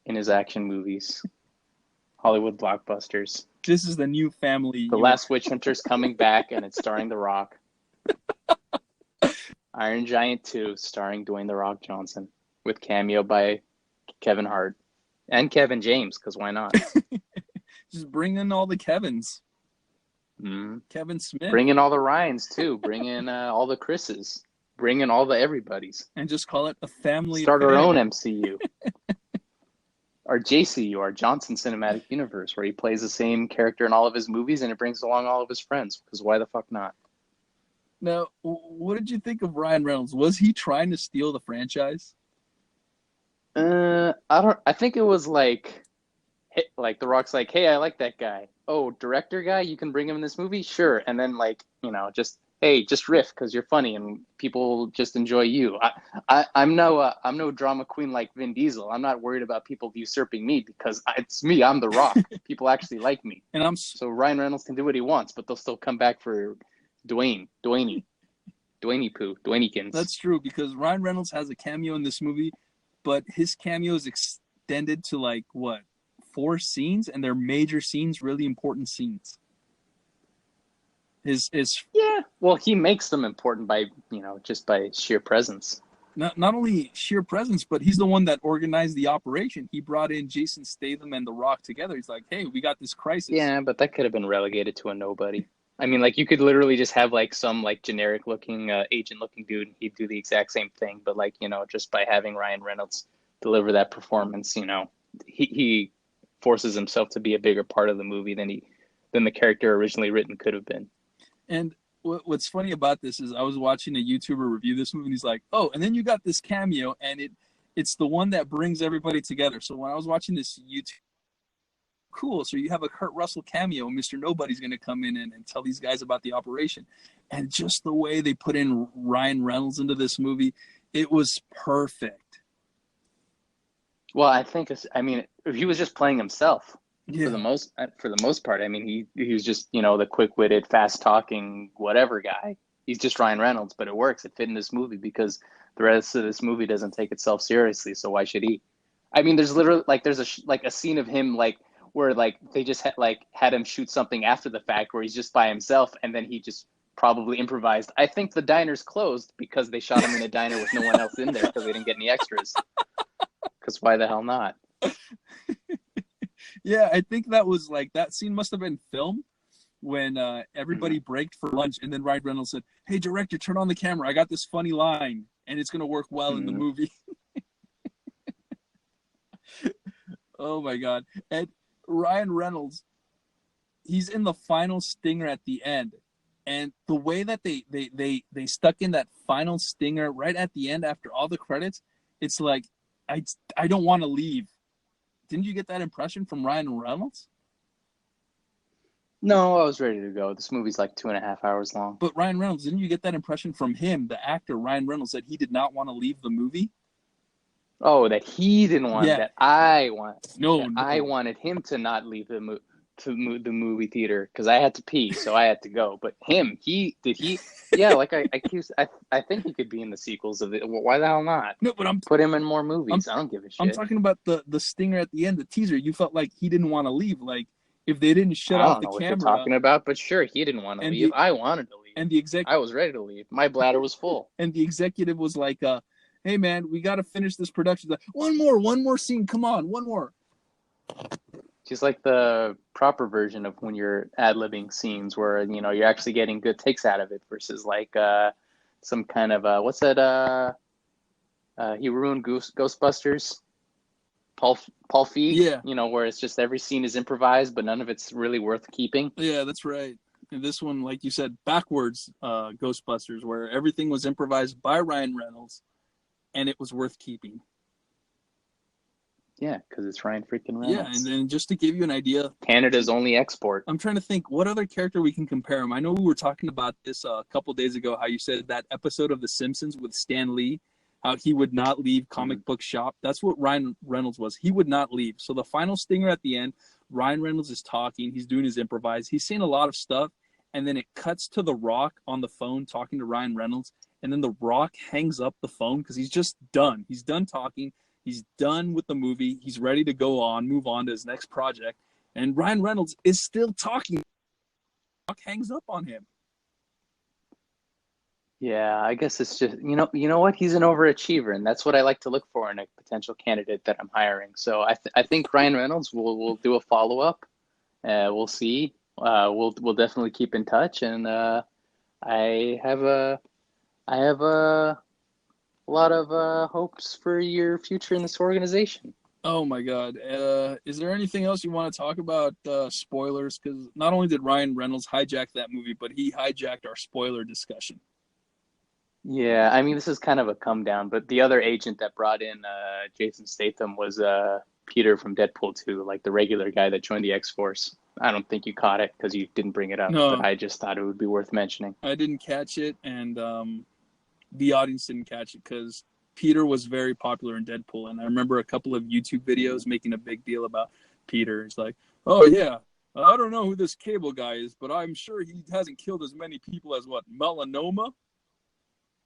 in his action movies, Hollywood blockbusters. This is the new family. The Last Witch Hunter's coming back, and it's starring The Rock. Iron Giant 2, starring Dwayne The Rock Johnson, with cameo by Kevin Hart and Kevin James, because why not? Just bring in all the Kevins. Mm-hmm. Kevin Smith. Bring in all the Ryans, too. Bring in all the Chris's. Bring in all the everybody's. And just call it a family Start affair. our own MCU. Our JCU, our Johnson Cinematic Universe, where he plays the same character in all of his movies and it brings along all of his friends, because why the fuck not? Now, what did you think of Ryan Reynolds? Was he trying to steal the franchise? I think it was like The Rock's like, hey, I like that guy. Oh, director guy, you can bring him in this movie? Sure. And then just riff because you're funny and people just enjoy you. I'm no drama queen like Vin Diesel. I'm not worried about people usurping me because it's me. I'm The Rock. People actually like me. And so Ryan Reynolds can do what he wants, but they'll still come back for Dwayne Poo, Dwayneykins. That's true, because Ryan Reynolds has a cameo in this movie, but his cameo is extended to like what? 4 scenes, and they're major scenes, really important scenes. Well, he makes them important by just by sheer presence. Not only sheer presence, but he's the one that organized the operation. He brought in Jason Statham and The Rock together. He's like, hey, we got this crisis. Yeah, but that could have been relegated to a nobody. I mean, like, you could literally just have like some like generic looking agent looking dude, and he'd do the exact same thing. But like, just by having Ryan Reynolds deliver that performance, he forces himself to be a bigger part of the movie than the character originally written could have been. And what's funny about this is I was watching a YouTuber review this movie, and he's like, oh, and then you got this cameo, and it's the one that brings everybody together. So when I was watching this YouTube, cool, so you have a Kurt Russell cameo, and Mr. Nobody's going to come in and tell these guys about the operation. And just the way they put in Ryan Reynolds into this movie, it was perfect. Well, I think he was just playing himself Yeah. for the most part. I mean, he was just the quick-witted, fast-talking, whatever guy. He's just Ryan Reynolds, but it works. It fit in this movie because the rest of this movie doesn't take itself seriously. So why should he? I mean, there's literally a scene of him where they just had him shoot something after the fact where he's just by himself, and then he just probably improvised. I think the diner's closed because they shot him in a diner with no one else in there because they didn't get any extras. Because why the hell not? Yeah, I think that scene must have been filmed when everybody braked for lunch, and then Ryan Reynolds said, hey, director, turn on the camera. I got this funny line, and it's going to work well in the movie. Oh, my God. And Ryan Reynolds, he's in the final stinger at the end. And the way that they stuck in that final stinger right at the end after all the credits, it's like, I don't want to leave. Didn't you get that impression from Ryan Reynolds? No, I was ready to go. This movie's like 2.5 hours long. But Ryan Reynolds, didn't you get that impression from him, the actor Ryan Reynolds, that he did not want to leave the movie? Oh, that he didn't want that. I wanted him to not leave the movie theater because I had to pee, so I had to go. But him, yeah, like I think he could be in the sequels of it. Why the hell not? No, but put him in more movies. I don't give a shit. I'm talking about the stinger at the end, the teaser. You felt like he didn't want to leave. Like if they didn't shut off the camera. What you're talking about, but sure, he didn't want to leave. I wanted to leave. And I was ready to leave. My bladder was full. And the executive was like, "Hey man, we got to finish this production. Like, one more scene. Come on, one more." Just like the proper version of when you're ad-libbing scenes where, you're actually getting good takes out of it versus like some kind of, what's that? He ruined Ghostbusters. Paul Feig? Yeah. Where it's just every scene is improvised, but none of it's really worth keeping. Yeah, that's right. And this one, like you said, backwards Ghostbusters, where everything was improvised by Ryan Reynolds and it was worth keeping. Yeah, because it's Ryan freaking Yeah, and Reynolds. then just to give you an idea, Canada's only export. I'm trying to think what other character we can compare him. I know we were talking about this a couple days ago, how you said that episode of The Simpsons with Stan Lee, how he would not leave comic book shop. That's what Ryan Reynolds was. He would not leave. So the final stinger at the end, Ryan Reynolds is talking. He's doing his improvise. He's saying a lot of stuff. And then it cuts to The Rock on the phone talking to Ryan Reynolds. And then The Rock hangs up the phone because he's just done. He's done talking. He's done with the movie. He's ready to go on, move on to his next project. And Ryan Reynolds is still talking. The Rock hangs up on him. Yeah, I guess it's just you know what? He's an overachiever, and that's what I like to look for in a potential candidate that I'm hiring. So I think Ryan Reynolds will do a follow up. We'll see. We'll definitely keep in touch, and I have a lot of hopes for your future in this organization. Oh my God. Is there anything else you want to talk about? Spoilers? Because not only did Ryan Reynolds hijack that movie, but he hijacked our spoiler discussion. Yeah, I mean, this is kind of a come down, but the other agent that brought in Jason Statham was Peter from Deadpool 2, like the regular guy that joined the X-Force. I don't think you caught it because you didn't bring it up, but No, I just thought it would be worth mentioning. I didn't catch it, and the audience didn't catch it because Peter was very popular in Deadpool, and I remember a couple of YouTube videos making a big deal about Peter. It's like, oh yeah, I don't know who this Cable guy is, but I'm sure he hasn't killed as many people as what, melanoma?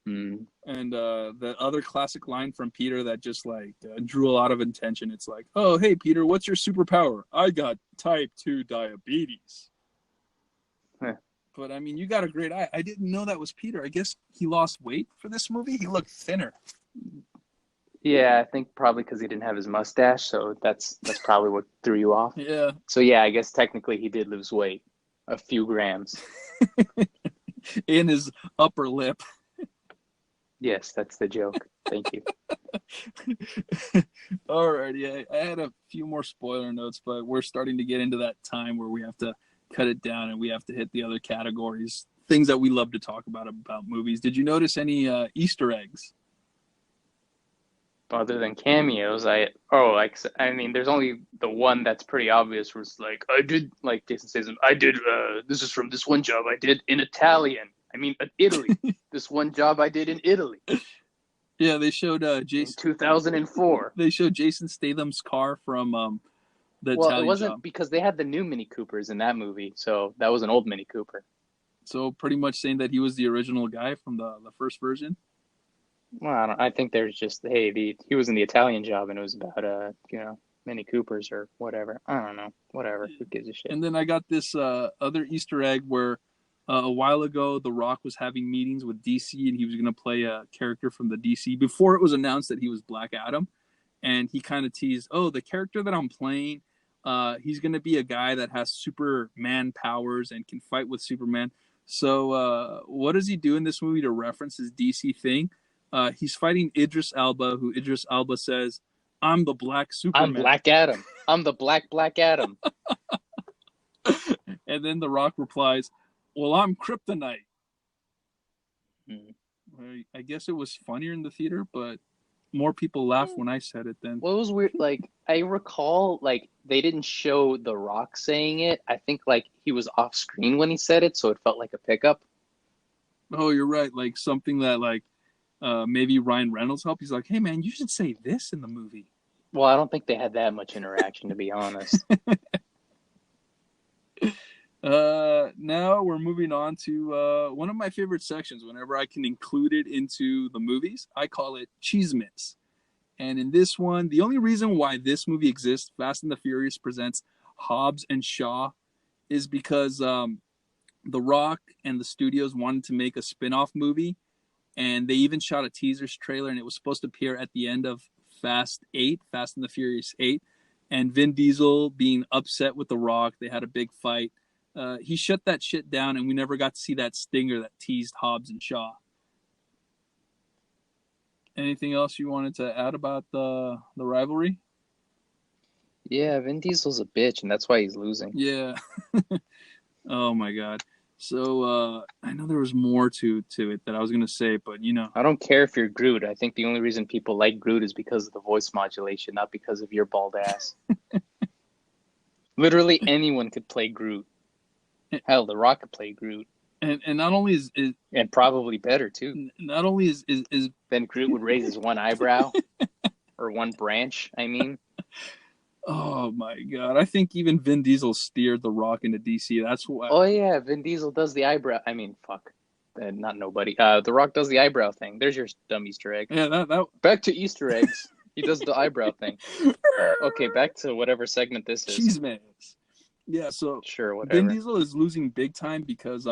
Mm. And the other classic line from Peter that just like drew a lot of attention. It's like, oh hey Peter, what's your superpower? I got type 2 diabetes. Huh. But I mean, you got a great eye. I didn't know that was Peter. I guess he lost weight for this movie. He looked thinner. Yeah, I think probably because he didn't have his mustache, so that's probably what threw you off. Yeah. So yeah, I guess technically he did lose weight, a few grams. In his upper lip. Yes, that's the joke. Thank you. Alrighty, I had a few more spoiler notes, but we're starting to get into that time where we have to cut it down and we have to hit the other categories, things that we love to talk about movies. Did you notice any Easter eggs? Other than cameos, I mean, there's only the one that's pretty obvious. Where it's like I did, like Jason says, I did. This is from this one job I did in Italian. I mean, Italy. This one job I did in Italy. Yeah, they showed Jason in 2004. They showed Jason Statham's car from the Well, Italian it wasn't job. because they had the new Mini Coopers in that movie, so that was an old Mini Cooper. So pretty much saying that he was the original guy from the first version. Well, I think there's just he was in the Italian job and it was about Mini Coopers or whatever. I don't know, whatever. Who gives a shit? And then I got this other Easter egg where a while ago The Rock was having meetings with DC and he was going to play a character from the DC before it was announced that he was Black Adam, and he kind of teased, oh, the character that I'm playing, he's going to be a guy that has Superman powers and can fight with Superman. So what does he do in this movie to reference his DC thing? He's fighting Idris Elba, who Idris Elba says, I'm the Black Superman. I'm Black Adam. I'm the Black Adam. And then The Rock replies, well, I'm Kryptonite. I guess it was funnier in the theater, but more people laughed when I said it then. Well, it was weird. Like, I recall, like, they didn't show The Rock saying it. I think, like, he was off screen when he said it, so it felt like a pickup. Oh, you're right. Like, something that, like, maybe Ryan Reynolds helped. He's like, hey, man, you should say this in the movie. Well, I don't think they had that much interaction, to be honest. Now we're moving on to one of my favorite sections. Whenever I can include it into the movies, I call it Cheese Mits. And in this one, the only reason why this movie exists, Fast and the Furious presents Hobbs and Shaw, is because The Rock and the studios wanted to make a spin-off movie, and they even shot a teaser's trailer, and it was supposed to appear at the end of Fast and the Furious 8. And Vin Diesel being upset with The Rock, they had a big fight. He shut that shit down, and we never got to see that stinger that teased Hobbs and Shaw. Anything else you wanted to add about the rivalry? Yeah, Vin Diesel's a bitch, and that's why he's losing. Yeah. Oh, my God. So I know there was more to it that I was gonna say, but I don't care if you're Groot. I think the only reason people like Groot is because of the voice modulation, not because of your bald ass. Literally anyone could play Groot. Hell, The Rock could play Groot. and not only is And probably better too. not only is Then Groot would raise his one eyebrow or one branch, I mean. oh my god, I think even Vin Diesel steered The Rock into DC. That's why. Oh yeah, Vin Diesel does the eyebrow. I mean, fuck. Not nobody. The Rock does the eyebrow thing. There's your dumb Easter egg. Yeah, that Back to Easter eggs. He does the eyebrow thing. Okay, back to whatever segment this is. cheese man. Yeah, so Sure, Vin whatever. Diesel is losing big time because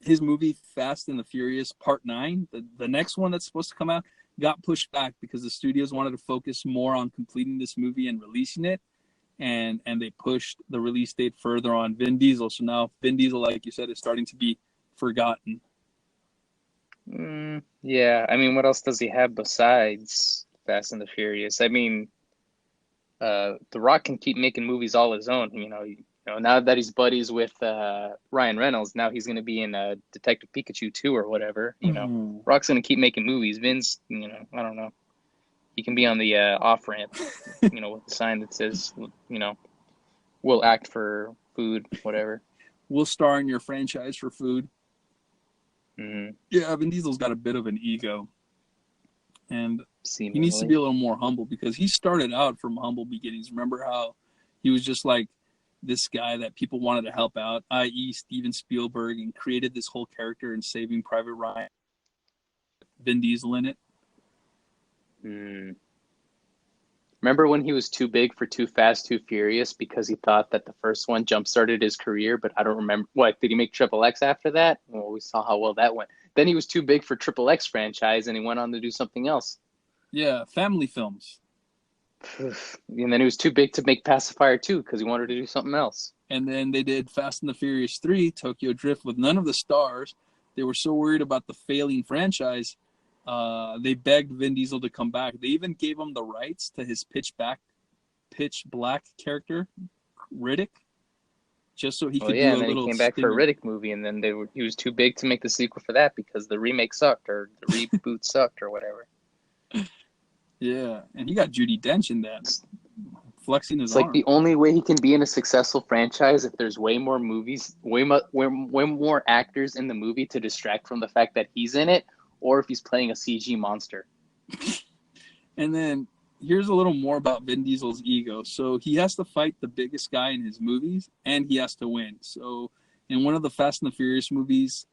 his movie Fast and the Furious Part 9, the next one that's supposed to come out, got pushed back because the studios wanted to focus more on completing this movie and releasing it, and they pushed the release date further on Vin Diesel. So now Vin Diesel, like you said, is starting to be forgotten. Yeah, I mean, what else does he have besides Fast and the Furious? I mean, The Rock can keep making movies all his own. Now that he's buddies with Ryan Reynolds, now he's going to be in Detective Pikachu 2 or whatever. Rock's going to keep making movies. Vince, I don't know. He can be on the off ramp, with the sign that says, we'll act for food, whatever. We'll star in your franchise for food. Mm-hmm. Yeah, Vin Diesel's got a bit of an ego, and Seemingly. he needs to be a little more humble because he started out from humble beginnings. Remember how he was just like this guy that people wanted to help out, i.e. Steven Spielberg, and created this whole character in Saving Private Ryan, Vin Diesel in it. Remember when he was too big for Too Fast, Too Furious because he thought that the first one jump-started his career, but I don't remember. What, did he make Triple X after that? Well, we saw how well that went. Then he was too big for Triple X franchise, and he went on to do something else. Yeah, family films. And then he was too big to make Pacifier 2 because he wanted to do something else. And then they did Fast and the Furious 3, Tokyo Drift, with none of the stars. They were so worried about the failing franchise, they begged Vin Diesel to come back. They even gave him the rights to his Pitch Black character, Riddick, just so he could do a little. And then he came back for a Riddick movie, and then he was too big to make the sequel for that because the remake sucked or the reboot sucked or whatever. Yeah, and he got Judi Dench in that, flexing his arm. It's like the only way he can be in a successful franchise if there's way more movies, way more actors in the movie to distract from the fact that he's in it, or if he's playing a CG monster. And then here's a little more about Vin Diesel's ego. So he has to fight the biggest guy in his movies, and he has to win. So in one of the Fast and the Furious movies,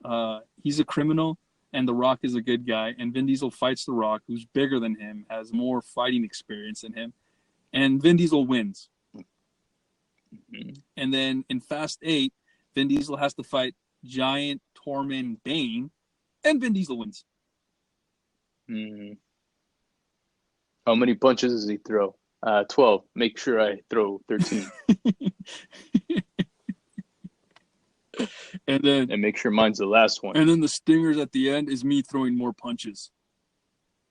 he's a criminal, and The Rock is a good guy. And Vin Diesel fights The Rock, who's bigger than him, has more fighting experience than him. And Vin Diesel wins. Mm-hmm. And then in Fast 8, Vin Diesel has to fight Giant Tormund Bane, and Vin Diesel wins. Mm-hmm. How many punches does he throw? 12. Make sure I throw 13. And make sure mine's the last one. And then the stingers at the end is me throwing more punches.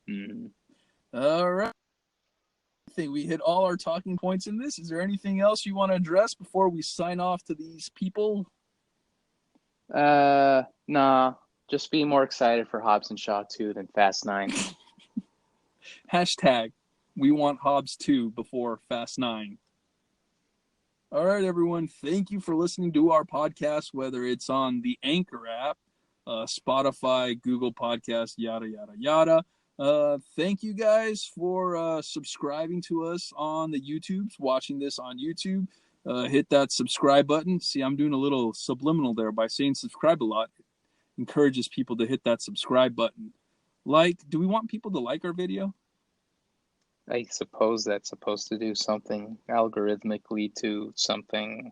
Mm-hmm. All right. I think we hit all our talking points in this. Is there anything else you want to address before we sign off to these people? Nah. Just be more excited for Hobbs and Shaw 2 than Fast 9. Hashtag, we want Hobbs 2 before Fast 9. All right, everyone. Thank you for listening to our podcast, whether it's on the Anchor app, Spotify, Google Podcast, yada, yada, yada. Thank you guys for subscribing to us on the YouTubes, watching this on YouTube. Hit that subscribe button. See, I'm doing a little subliminal there by saying subscribe a lot. Encourages people to hit that subscribe button. Do we want people to like our video? I suppose that's supposed to do something algorithmically to something.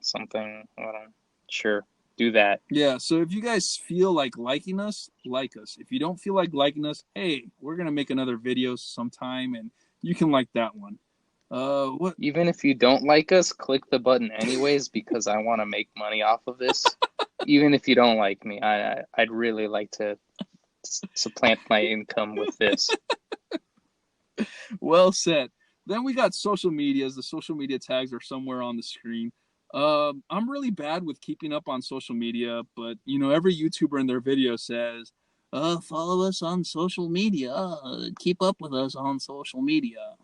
Sure, do that. Yeah, so if you guys feel like liking us, like us. If you don't feel like liking us, hey, we're going to make another video sometime, and you can like that one. What? Even if you don't like us, click the button anyways, because I want to make money off of this. Even if you don't like me, I'd really like to supplant my income with this. Well said. Then we got social medias. The social media tags are somewhere on the screen. I'm really bad with keeping up on social media, but every YouTuber in their video says, follow us on social media. Keep up with us on social media.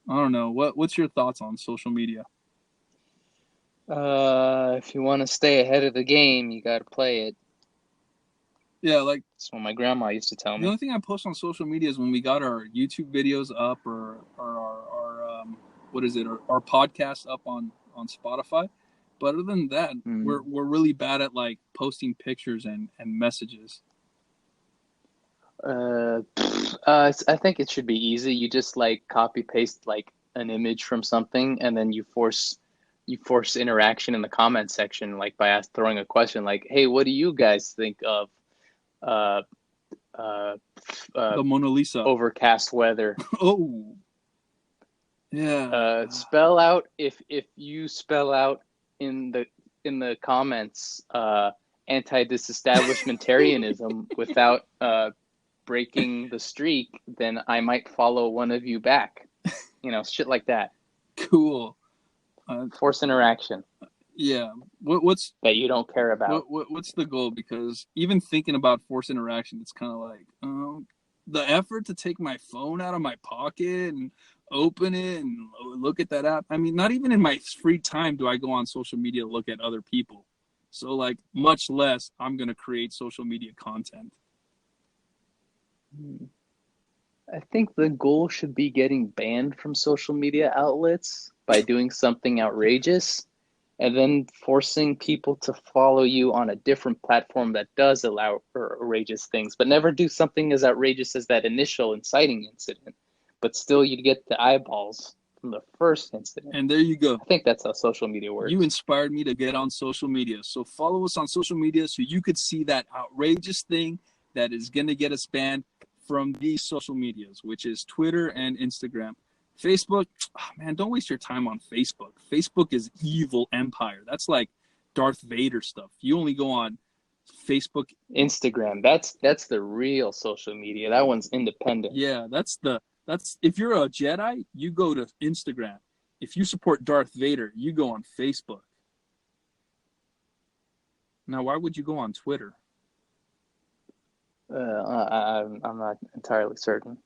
I don't know. What's your thoughts on social media? If you want to stay ahead of the game, you got to play it. Yeah, like That's what my grandma used to tell the me. only thing I post on social media is when we got our YouTube videos up or our what is it, our podcast up on Spotify. But other than that, Mm. we're really bad at like posting pictures and messages. I think it should be easy. You just like copy paste like an image from something, and then you force interaction in the comment section, like by throwing a question, like, "Hey, what do you guys think of uh, uh, uh, The Mona Lisa. overcast weather?" Oh, yeah. Spell out if you spell out in the comments anti-disestablishmentarianism without breaking the streak, then I might follow one of you back. Shit like that. Cool. Force interaction Yeah. What's that you don't care about. what's the goal? Because even thinking about forced interaction, it's kind of like the effort to take my phone out of my pocket and open it and look at that app. I mean, not even in my free time do I go on social media to look at other people. So like much less I'm gonna create social media content. I think the goal should be getting banned from social media outlets by doing something outrageous, and then forcing people to follow you on a different platform that does allow outrageous things, but never do something as outrageous as that initial inciting incident. But still, you'd get the eyeballs from the first incident. And there you go. I think that's how social media works. You inspired me to get on social media. So follow us on social media so you could see that outrageous thing that is going to get us banned from these social medias, which is Twitter and Instagram. Facebook, man, don't waste your time on Facebook. Facebook is evil empire. That's like Darth Vader stuff. You only go on Facebook. Instagram, that's the real social media. That one's independent. Yeah, that's if you're a Jedi, you go to Instagram. If you support Darth Vader, you go on Facebook. Now, why would you go on Twitter? I'm not entirely certain.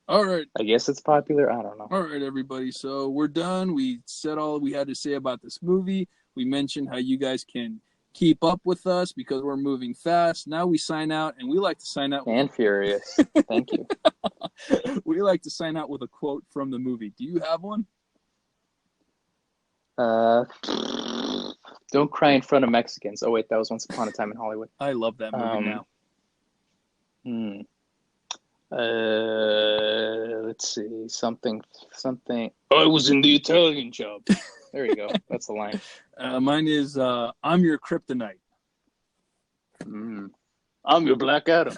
All right. I guess it's popular. I don't know. All right, everybody. So we're done. We said all we had to say about this movie. We mentioned how you guys can keep up with us because we're moving fast. Now we sign out, and we like to sign out. And furious. Thank you. We like to sign out with a quote from the movie. Do you have one? Don't cry in front of Mexicans. Oh wait, that was Once Upon a Time in Hollywood. I love that movie now. Let's see. Something. I was in the Italian Job. There you go. That's the line. Mine is I'm your kryptonite. I'm your Black Adam.